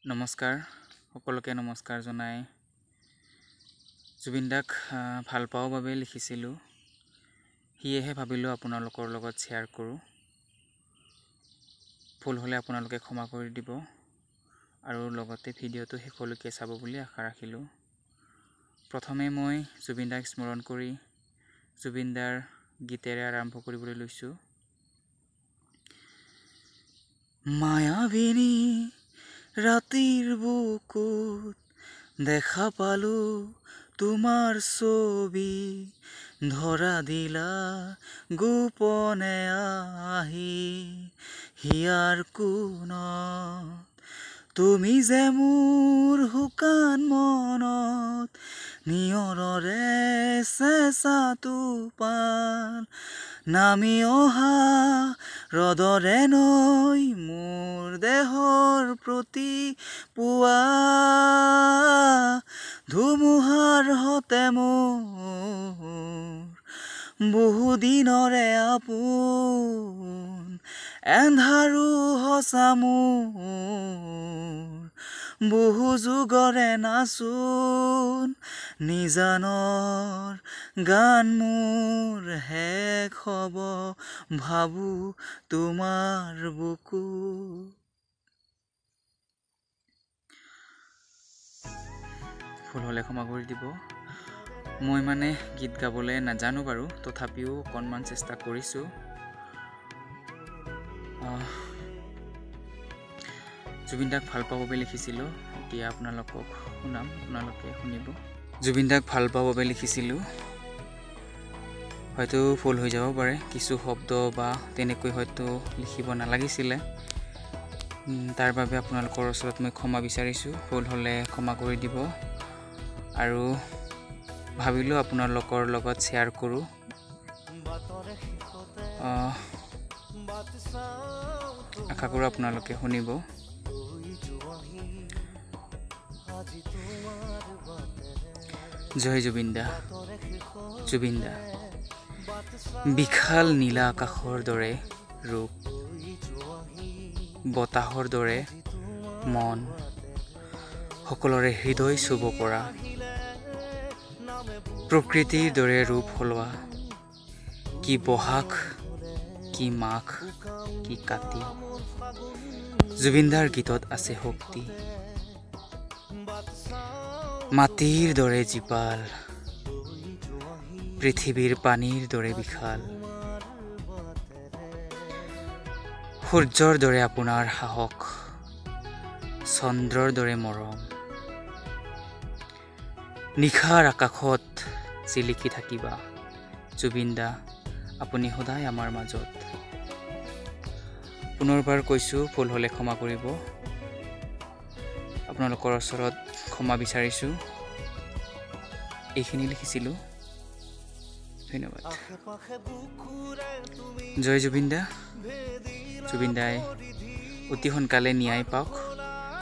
নমস্কাৰ সকলোকে নমস্কাৰ জনাই জুবিন দাক ভাল পাওঁ বাবে লিখিছিলোঁ হিয়েহে ভাবিলোঁ আপোনালোকৰ লগত শ্বেয়াৰ কৰোঁ ভুল হ'লে আপোনালোকে ক্ষমা কৰি দিব আৰু লগতে ভিডিঅ'টো শেষলৈকে চাব বুলি আশা ৰাখিলোঁ প্ৰথমে মই জুবিন দাক স্মৰণ কৰি জুবিন দাৰ গীতেৰে আৰম্ভ কৰিবলৈ লৈছোঁ মায়াবিনী ৰাতিৰ বুকুত দেখা পালো তোমাৰ ছবি ধৰা দিলা গোপনে আহি হিয়াৰ কোণত তুমি যে মোৰ শুকান মনত নিয়ৰৰে চেঁচাটো পাল নামি অহা ৰদৰে নৈ মোৰ দেহৰ প্ৰতি পুৱা ধুমুহাৰ হতে মোৰ বহুদিনৰে আপোন এন্ধাৰো সঁচা মোৰ বহু যুগৰে নাচোন নিজানৰ গান মোৰ শেষ হ'ব ভাবো তোমাৰ বুকু ভুল হ'লে ক্ষমা কৰি দিব মই গীত গাবলৈ নাজানো বাৰু তথাপিও অকণমান চেষ্টা কৰিছোঁ জুবিন দাক ভাল পাব বাবে লিখিছিলোঁ এতিয়া আপোনালোকক শুনাম আপোনালোকে শুনিব জুবিন দাক ভাল পাব বাবে লিখিছিলোঁ হয়তো ভুল হৈ যাব পাৰে কিছু শব্দ বা তেনেকৈ হয়তো লিখিব নালাগিছিলে তাৰ বাবে আপোনালোকৰ ওচৰত মই ক্ষমা বিচাৰিছোঁ ভুল হ'লে ক্ষমা কৰি দিব আৰু ভাবিলোঁ আপোনালোকৰ লগত শ্বেয়াৰ কৰোঁ আশা কৰোঁ আপোনালোকে শুনিব জয় জুবিন দা জুবিন দা বিশাল নীলা আকাশৰ দৰে ৰূপ বতাহৰ দৰে মন সকলোৰে হৃদয় চুব পৰা প্ৰকৃতিৰ দৰে ৰূপ সলোৱা কি বহাগ কি মাঘ কি কাতি জুবিনদাৰ গীতত আছে শক্তি মাটিৰ দৰে জীপাল পৃথিৱীৰ পানীৰ দৰে বিশাল সূৰ্যৰ দৰে আপোনাৰ সাহস চন্দ্ৰৰ দৰে মৰম নিশাৰ আকাশত জিলিকি থাকিবা জুবিন দা আপুনি সদায় আমাৰ মাজত পুনৰবাৰ কৈছোঁ ভুল হ'লে ক্ষমা কৰিব আপোনালোকৰ ওচৰত ক্ষমা বিচাৰিছোঁ এইখিনি লিখিছিলোঁ ধন্যবাদ জয় জুবিন দা জুবিন দাই অতি সোনকালে ন্যায় পাওক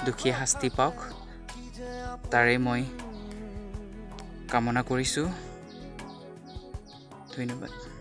দুখীয়া শাস্তি পাওক তাৰে মই কামনা কৰিছোঁ ধন্যবাদ